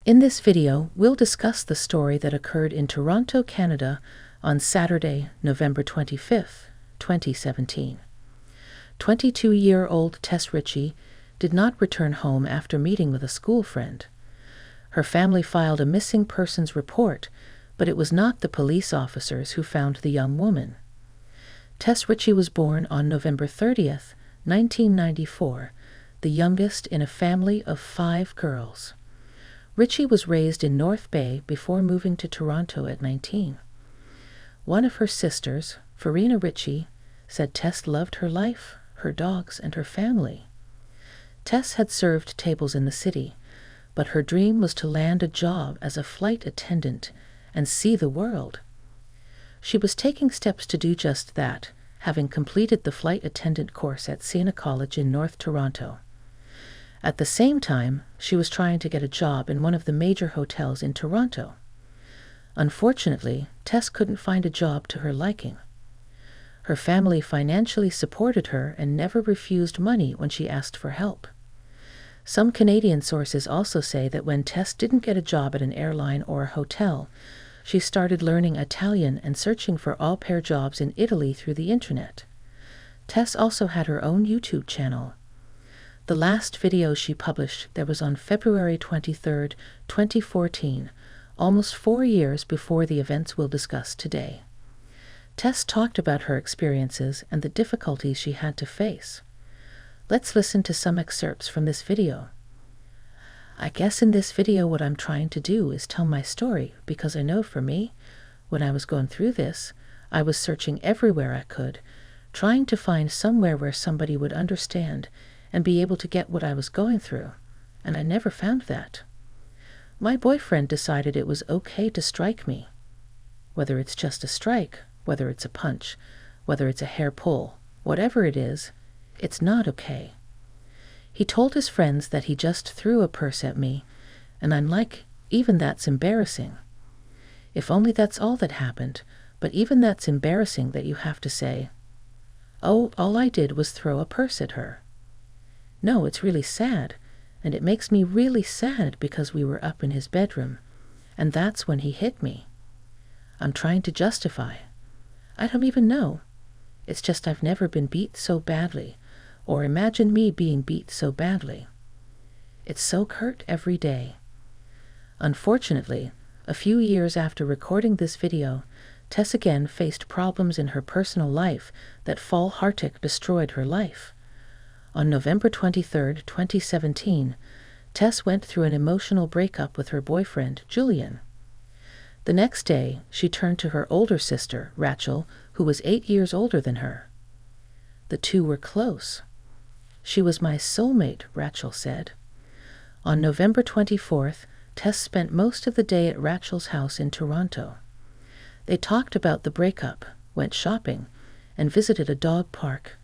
In this video, we'll discuss the story that occurred in Toronto, Canada on Saturday, November 25th, 2017. 22-year-old Tess Richey did not return home after meeting with a school friend. Her family filed a missing persons report, but it was not the police officers who found the young woman. Tess Richey was born on November 30th, 1994, the youngest in a family of 5 girls. Richey was raised in North Bay before moving to Toronto at 19. One of her sisters, Farina Richey, said Tess loved her life, her dogs, and her family. Tess had served tables in the city, but her dream was to land a job as a flight attendant and see the world. She was taking steps to do just that, having completed the flight attendant course at Siena College in North Toronto. At the same time, she was trying to get a job in one of the major hotels in Toronto. Unfortunately, Tess couldn't find a job to her liking. Her family financially supported her and never refused money when she asked for help. Some Canadian sources also say that when Tess didn't get a job at an airline or a hotel, she started learning Italian and searching for au pair jobs in Italy through the internet. Tess also had her own YouTube channel. The last video she published there was on February 23, 2014, almost 4 years before the events we'll discuss today. Tess talked about her experiences and the difficulties she had to face. Let's listen to some excerpts from this video. I guess in this video what I'm trying to do is tell my story, because I know for me, when I was going through this, I was searching everywhere I could, trying to find somewhere where somebody would understand and be able to get what I was going through, and I never found that. My boyfriend decided it was okay to strike me. Whether it's just a strike, whether it's a punch, whether it's a hair pull, whatever it is, it's not okay. He told his friends that he just threw a purse at me, and I'm like, even that's embarrassing. If only that's all that happened, but even that's embarrassing that you have to say, oh, all I did was throw a purse at her. No, it's really sad, and it makes me really sad because we were up in his bedroom, and that's when he hit me. I'm trying to justify. I don't even know. It's just I've never been beat so badly, or imagine me being beat so badly. It's so hurt every day. Unfortunately, a few years after recording this video, Tess again faced problems in her personal life that full-hearted destroyed her life. On November 23, 2017, Tess went through an emotional breakup with her boyfriend, Julian. The next day, she turned to her older sister, Rachel, who was 8 years older than her. The two were close. She was my soulmate, Rachel said. On November 24th, Tess spent most of the day at Rachel's house in Toronto. They talked about the breakup, went shopping, and visited a dog park.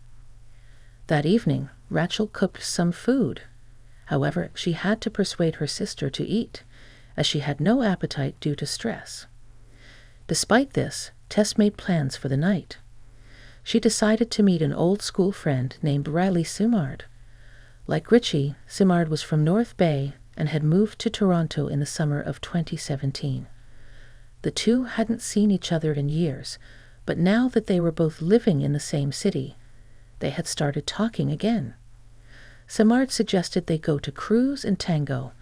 That evening, Rachel cooked some food. However, she had to persuade her sister to eat, as she had no appetite due to stress. Despite this, Tess made plans for the night. She decided to meet an old school friend named Riley Simard. Like Richey, Simard was from North Bay and had moved to Toronto in the summer of 2017. The two hadn't seen each other in years, but now that they were both living in the same city, they had started talking again. Simard suggested they go to Cruise and Tango,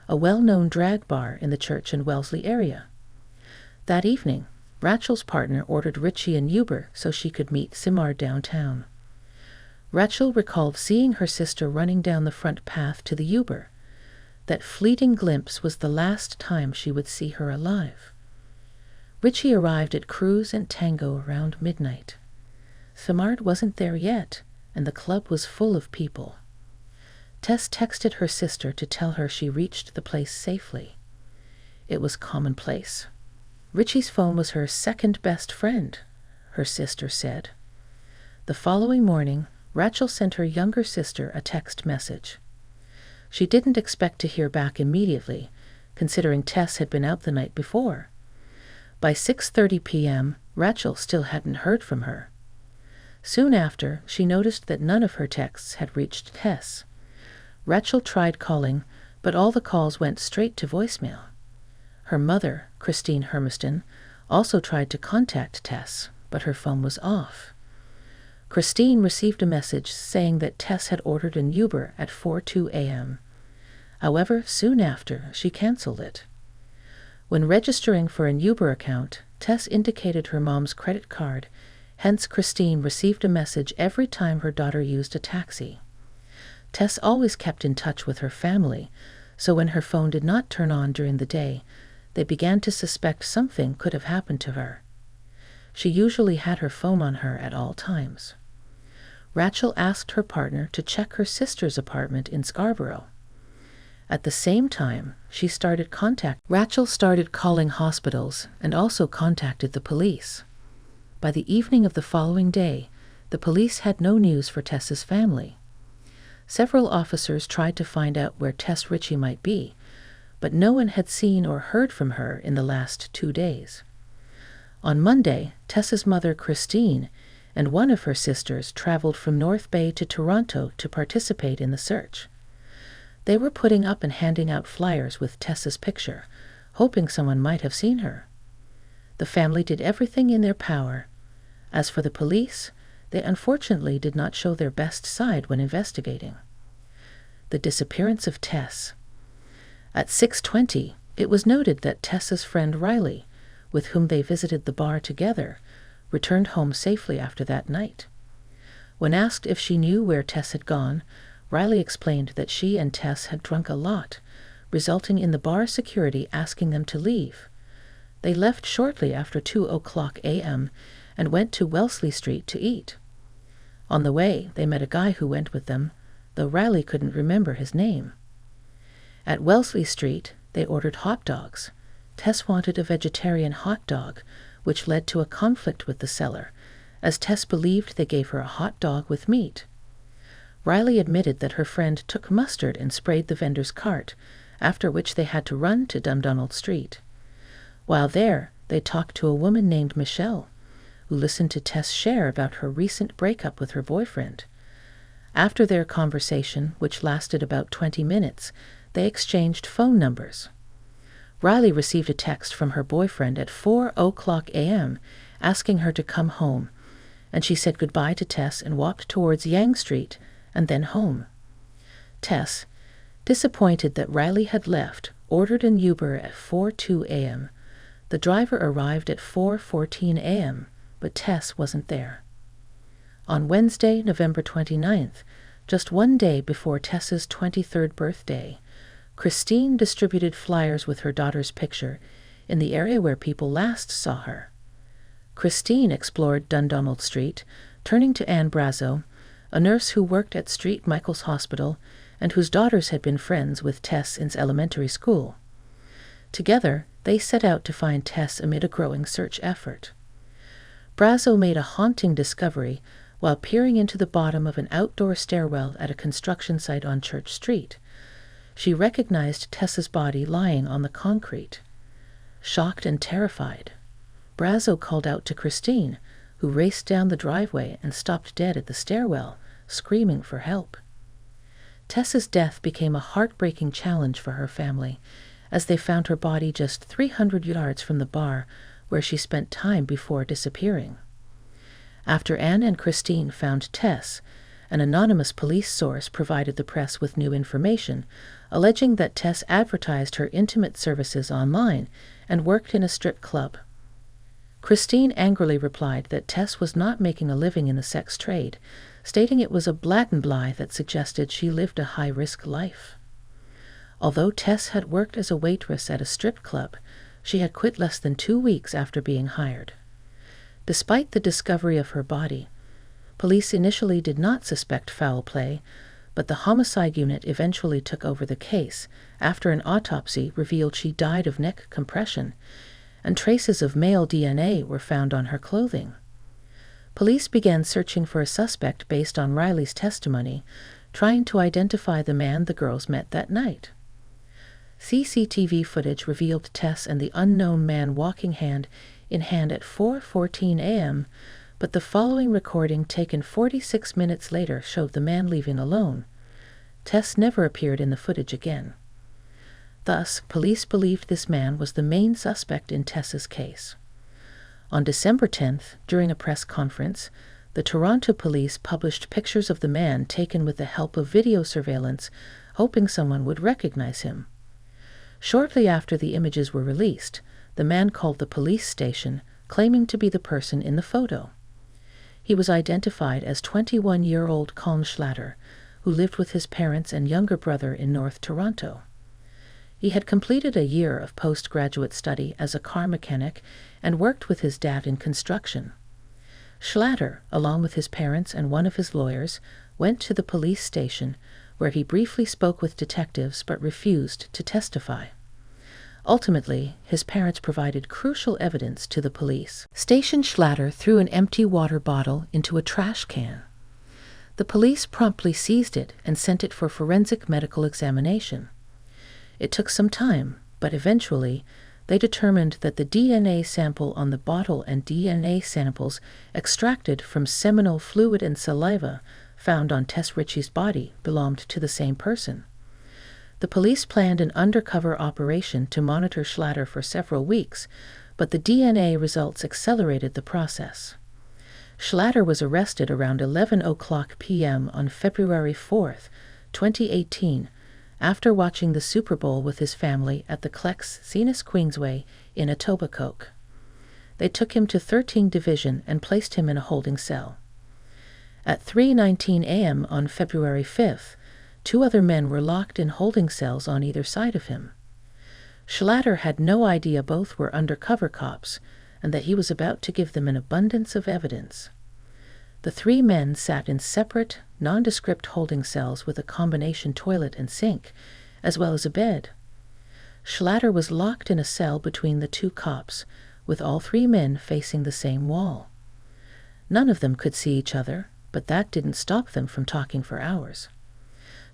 a well-known drag bar in the Church and Wellesley area. That evening, Rachel's partner ordered Richey an Uber so she could meet Simard downtown. Rachel recalled seeing her sister running down the front path to the Uber. That fleeting glimpse was the last time she would see her alive. Richey arrived at Cruise and Tango around midnight. Simard wasn't there yet, and the club was full of people. Tess texted her sister to tell her she reached the place safely. It was commonplace. Richey's phone was her second best friend, her sister said. The following morning, Rachel sent her younger sister a text message. She didn't expect to hear back immediately, considering Tess had been out the night before. By 6:30 p.m., Rachel still hadn't heard from her. Soon after, she noticed that none of her texts had reached Tess. Rachel tried calling, but all the calls went straight to voicemail. Her mother, Christine Hermiston, also tried to contact Tess, but her phone was off. Christine received a message saying that Tess had ordered an Uber at 4:02 a.m. However, soon after, she canceled it. When registering for an Uber account, Tess indicated her mom's credit card, hence Christine received a message every time her daughter used a taxi. Tess always kept in touch with her family, so when her phone did not turn on during the day, they began to suspect something could have happened to her. She usually had her phone on her at all times. Rachel asked her partner to check her sister's apartment in Scarborough. At the same time, Rachel started calling hospitals and also contacted the police. By the evening of the following day, the police had no news for Tess's family. Several officers tried to find out where Tess Richey might be, but no one had seen or heard from her in the last 2 days. On Monday, Tess's mother, Christine, and one of her sisters traveled from North Bay to Toronto to participate in the search. They were putting up and handing out flyers with Tess's picture, hoping someone might have seen her. The family did everything in their power. As for the police, they unfortunately did not show their best side when investigating. The disappearance of Tess. At 6:20, it was noted that Tess's friend Riley, with whom they visited the bar together, returned home safely after that night. When asked if she knew where Tess had gone, Riley explained that she and Tess had drunk a lot, resulting in the bar security asking them to leave. They left shortly after 2:00 a.m. and went to Wellesley Street to eat. On the way, they met a guy who went with them, though Riley couldn't remember his name. At Wellesley Street, they ordered hot dogs. Tess wanted a vegetarian hot dog, which led to a conflict with the seller, as Tess believed they gave her a hot dog with meat. Riley admitted that her friend took mustard and sprayed the vendor's cart, after which they had to run to Dundonald Street. While there, they talked to a woman named Michelle, who listened to Tess share about her recent breakup with her boyfriend. After their conversation, which lasted about 20 minutes, they exchanged phone numbers. Riley received a text from her boyfriend at 4:00 a.m. asking her to come home, and she said goodbye to Tess and walked towards Yonge Street and then home. Tess, disappointed that Riley had left, ordered an Uber at 4:02 a.m. The driver arrived at 4:14 a.m., but Tess wasn't there. On Wednesday, November 29th, just 1 day before Tess's 23rd birthday, Christine distributed flyers with her daughter's picture in the area where people last saw her. Christine explored Dundonald Street, turning to Anne Brazo, a nurse who worked at St. Michael's Hospital and whose daughters had been friends with Tess since elementary school. Together, they set out to find Tess amid a growing search effort. Brazo made a haunting discovery while peering into the bottom of an outdoor stairwell at a construction site on Church Street. She recognized Tess's body lying on the concrete. Shocked and terrified, Brazo called out to Christine, who raced down the driveway and stopped dead at the stairwell, screaming for help. Tess's death became a heartbreaking challenge for her family, as they found her body just 300 yards from the bar where she spent time before disappearing. After Anne and Christine found Tess, an anonymous police source provided the press with new information, alleging that Tess advertised her intimate services online and worked in a strip club. Christine angrily replied that Tess was not making a living in the sex trade, stating it was a bladenblie that suggested she lived a high-risk life. Although Tess had worked as a waitress at a strip club, she had quit less than 2 weeks after being hired. Despite the discovery of her body, police initially did not suspect foul play, but the homicide unit eventually took over the case after an autopsy revealed she died of neck compression, and traces of male DNA were found on her clothing. Police began searching for a suspect based on Riley's testimony, trying to identify the man the girls met that night. CCTV footage revealed Tess and the unknown man walking hand in hand at 4:14 a.m., but the following recording taken 46 minutes later showed the man leaving alone. Tess never appeared in the footage again. Thus, police believed this man was the main suspect in Tess's case. On December 10th, during a press conference, the Toronto police published pictures of the man taken with the help of video surveillance, hoping someone would recognize him. Shortly after the images were released, the man called the police station, claiming to be the person in the photo. He was identified as 21-year-old Colin Schlatter, who lived with his parents and younger brother in North Toronto. He had completed a year of postgraduate study as a car mechanic and worked with his dad in construction. Schlatter, along with his parents and one of his lawyers, went to the police station, where he briefly spoke with detectives but refused to testify. Ultimately, his parents provided crucial evidence to the police. Station Schlatter threw an empty water bottle into a trash can. The police promptly seized it and sent it for forensic medical examination. It took some time, but eventually, they determined that the DNA sample on the bottle and DNA samples extracted from seminal fluid and saliva found on Tess Richey's body belonged to the same person. The police planned an undercover operation to monitor Schlatter for several weeks, but the DNA results accelerated the process. Schlatter was arrested around 11:00 p.m. on February 4th, 2018, after watching the Super Bowl with his family at the Clex Zenas Queensway in Etobicoke. They took him to 13 Division and placed him in a holding cell. At 3:19 a.m. on February 5th, 2 other men were locked in holding cells on either side of him. Schlatter had no idea both were undercover cops and that he was about to give them an abundance of evidence. The 3 men sat in separate, nondescript holding cells with a combination toilet and sink, as well as a bed. Schlatter was locked in a cell between the 2 cops, with all 3 men facing the same wall. None of them could see each other, but that didn't stop them from talking for hours.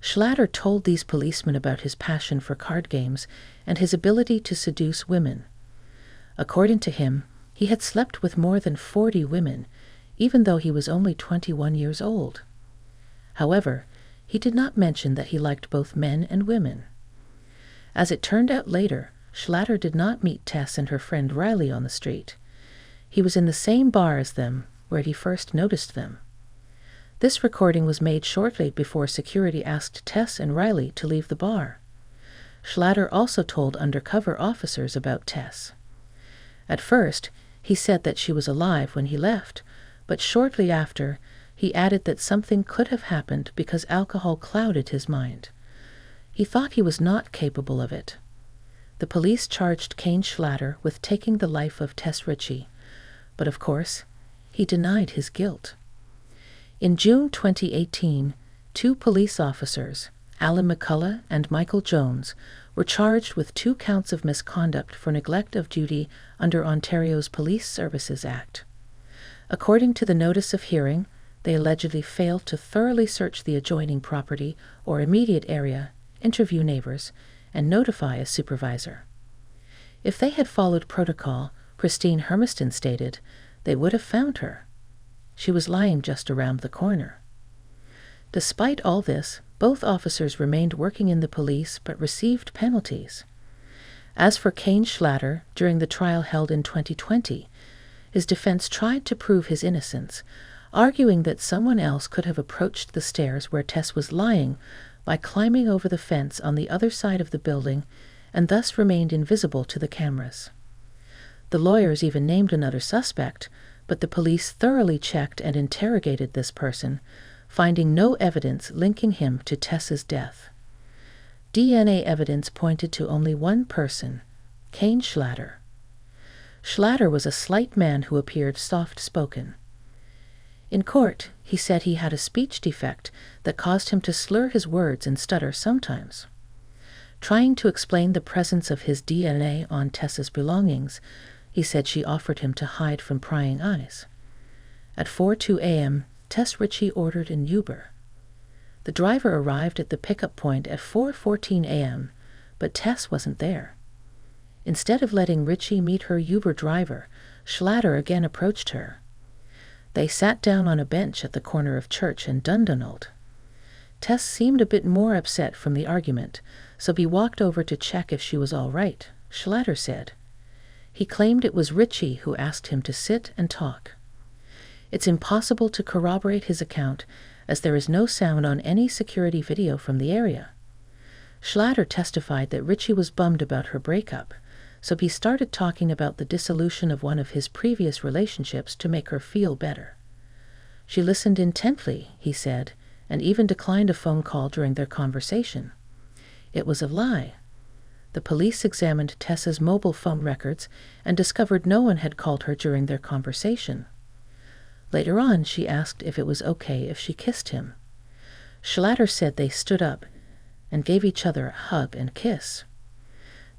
Schlatter told these policemen about his passion for card games and his ability to seduce women. According to him, he had slept with more than 40 women, even though he was only 21 years old. However, he did not mention that he liked both men and women. As it turned out later, Schlatter did not meet Tess and her friend Riley on the street. He was in the same bar as them, where he first noticed them. This recording was made shortly before security asked Tess and Riley to leave the bar. Schlatter also told undercover officers about Tess. At first, he said that she was alive when he left, but shortly after, he added that something could have happened because alcohol clouded his mind. He thought he was not capable of it. The police charged Kane Schlatter with taking the life of Tess Richey, but of course, he denied his guilt. In June 2018, 2 police officers, Alan McCullough and Michael Jones, were charged with 2 counts of misconduct for neglect of duty under Ontario's Police Services Act. According to the notice of hearing, they allegedly failed to thoroughly search the adjoining property or immediate area, interview neighbors, and notify a supervisor. If they had followed protocol, Christine Hermiston stated, they would have found her. She was lying just around the corner. Despite all this, both officers remained working in the police but received penalties. As for Kane Schlatter, during the trial held in 2020, his defense tried to prove his innocence, arguing that someone else could have approached the stairs where Tess was lying by climbing over the fence on the other side of the building and thus remained invisible to the cameras. The lawyers even named another suspect, but the police thoroughly checked and interrogated this person, finding no evidence linking him to Tess's death. DNA evidence pointed to only one person, Kane Schlatter. Schlatter was a slight man who appeared soft-spoken. In court, he said he had a speech defect that caused him to slur his words and stutter sometimes. Trying to explain the presence of his DNA on Tess's belongings, he said she offered him to hide from prying eyes. At 4:02 a.m., Tess Richey ordered an Uber. The driver arrived at the pickup point at 4:14 a.m., but Tess wasn't there. Instead of letting Richey meet her Uber driver, Schlatter again approached her. They sat down on a bench at the corner of Church and Dundonald. Tess seemed a bit more upset from the argument, so he walked over to check if she was all right, Schlatter said. He claimed it was Richey who asked him to sit and talk. It's impossible to corroborate his account, as there is no sound on any security video from the area. Schlatter testified that Richey was bummed about her breakup, so he started talking about the dissolution of one of his previous relationships to make her feel better. She listened intently, he said, and even declined a phone call during their conversation. It was a lie. The police examined Tess's mobile phone records and discovered no one had called her during their conversation. Later on, she asked if it was okay if she kissed him. Schlatter said they stood up and gave each other a hug and kiss.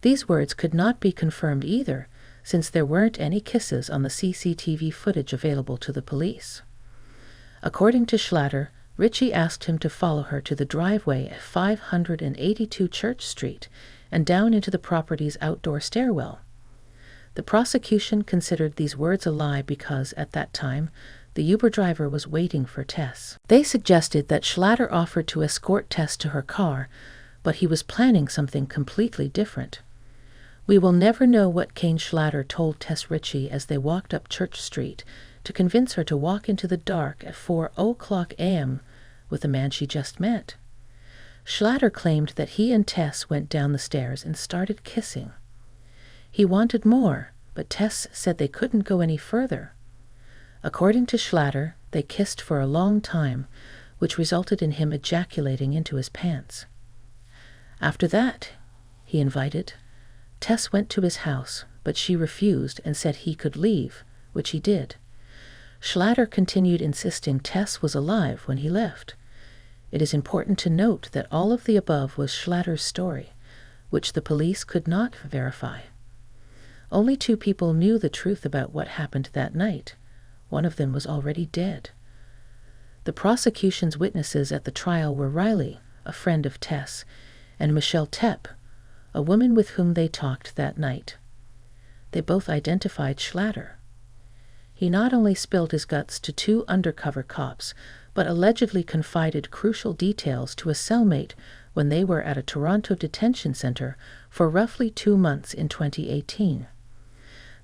These words could not be confirmed either, since there weren't any kisses on the CCTV footage available to the police. According to Schlatter, Richey asked him to follow her to the driveway at 582 Church Street and down into the property's outdoor stairwell. The prosecution considered these words a lie because, at that time, the Uber driver was waiting for Tess. They suggested that Schlatter offered to escort Tess to her car, but he was planning something completely different. We will never know what Kane Schlatter told Tess Richey as they walked up Church Street to convince her to walk into the dark at 4:00 a.m. with the man she just met. Schlatter claimed that he and Tess went down the stairs and started kissing. He wanted more, but Tess said they couldn't go any further. According to Schlatter, they kissed for a long time, which resulted in him ejaculating into his pants. After that, he invited, Tess went to his house, but she refused and said he could leave, which he did. Schlatter continued insisting Tess was alive when he left. It is important to note that all of the above was Schlatter's story, which the police could not verify. Only 2 people knew the truth about what happened that night. One of them was already dead. The prosecution's witnesses at the trial were Riley, a friend of Tess, and Michelle Tepp, a woman with whom they talked that night. They both identified Schlatter. He not only spilled his guts to 2 undercover cops, but allegedly confided crucial details to a cellmate when they were at a Toronto detention center for roughly 2 months in 2018.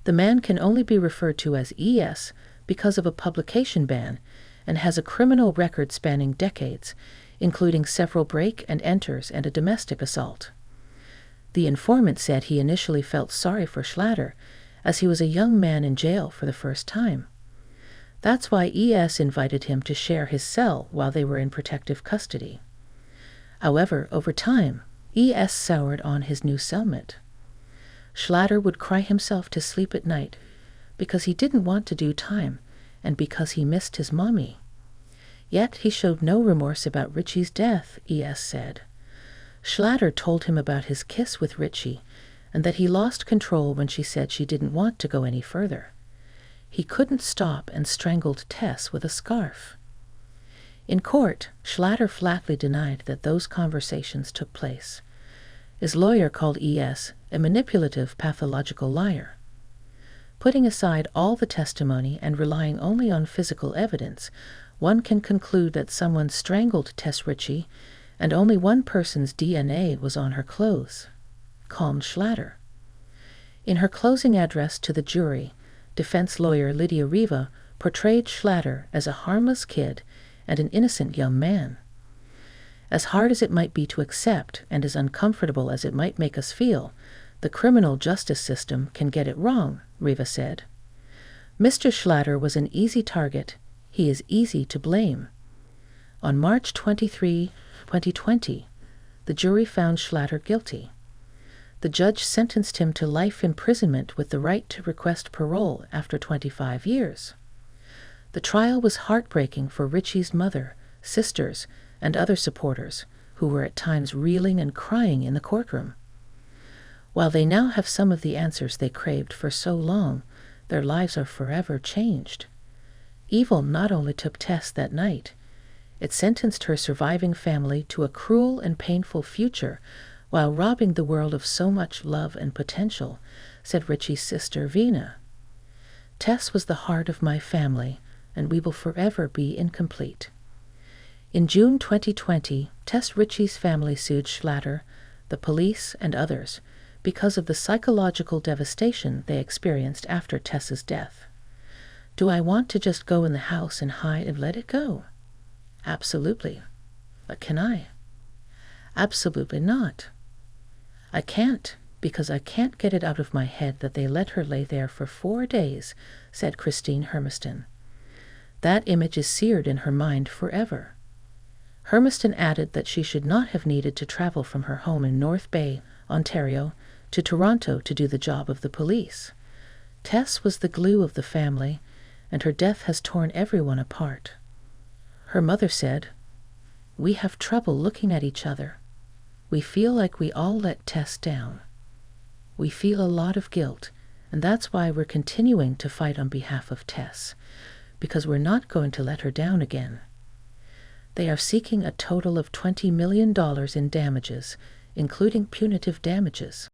The man can only be referred to as ES because of a publication ban and has a criminal record spanning decades, including several break and enters and a domestic assault. The informant said he initially felt sorry for Schlatter, as he was a young man in jail for the first time. That's why ES invited him to share his cell while they were in protective custody. However, over time, ES soured on his new cellmate. Schlatter would cry himself to sleep at night because he didn't want to do time and because he missed his mommy. Yet he showed no remorse about Richey's death, ES said. Schlatter told him about his kiss with Richey and that he lost control when she said she didn't want to go any further. He couldn't stop and strangled Tess with a scarf. In court, Schlatter flatly denied that those conversations took place. His lawyer called ES a manipulative pathological liar. Putting aside all the testimony and relying only on physical evidence, one can conclude that someone strangled Tess Richey and only one person's DNA was on her clothes, calmed Schlatter. In her closing address to the jury, defense lawyer Lydia Riva portrayed Schlatter as a harmless kid and an innocent young man. As hard as it might be to accept and as uncomfortable as it might make us feel, the criminal justice system can get it wrong, Riva said. Mr. Schlatter was an easy target. He is easy to blame. On March 23, 2020, the jury found Schlatter guilty. The judge sentenced him to life imprisonment with the right to request parole after 25 years. The trial was heartbreaking for Richey's mother, sisters, and other supporters, who were at times reeling and crying in the courtroom. While they now have some of the answers they craved for so long, their lives are forever changed. Evil not only took Tess that night, it sentenced her surviving family to a cruel and painful future while robbing the world of so much love and potential, said Richey's sister Vina. Tess was the heart of my family, and we will forever be incomplete. In June 2020, Tess Richey's family sued Schlatter, the police, and others, because of the psychological devastation they experienced after Tess's death. Do I want to just go in the house and hide and let it go? Absolutely. But can I? Absolutely not. I can't, because I can't get it out of my head that they let her lay there for 4 days, said Christine Hermiston. That image is seared in her mind forever. Hermiston added that she should not have needed to travel from her home in North Bay, Ontario, to Toronto to do the job of the police. Tess was the glue of the family, and her death has torn everyone apart. Her mother said, "We have trouble looking at each other. We feel like we all let Tess down. We feel a lot of guilt, and that's why we're continuing to fight on behalf of Tess, because we're not going to let her down again." They are seeking a total of $20 million in damages, including punitive damages.